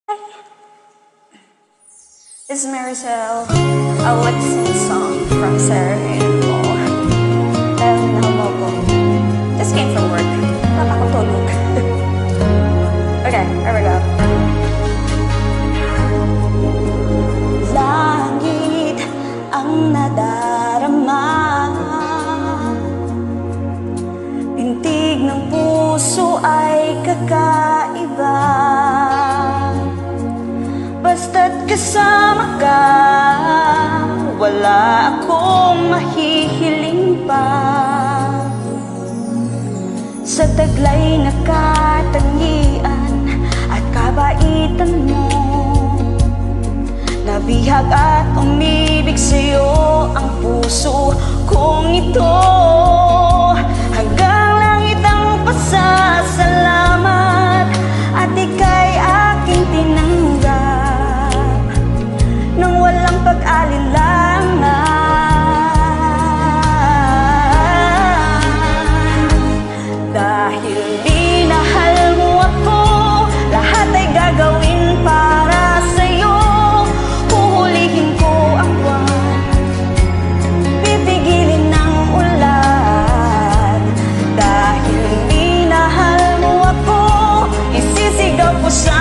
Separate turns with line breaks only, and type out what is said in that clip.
Is Maricel a lip-sync song from Sarah Rainbow? Dahil nahaw ko. Just came from work. Napakatulog. Okay, here we go. Langit ang nadarama, pintig ng puso ay kakaiba. Basta't kasama ka, wala akong mahihiling pa. Sa taglay na katangian at kabaitan mo, nabihag at umibig sa'yo ang puso kong ito. Hanggang langit ang pasasalamat at ika'y aking tinanggap nang walang pag-alilangan. Dahil minahal mo ako, lahat ay gagawin para sa'yo. Huhulihin ko ang buwan, pipigilin ng ulan. Dahil minahal mo ako, isisigaw ko sa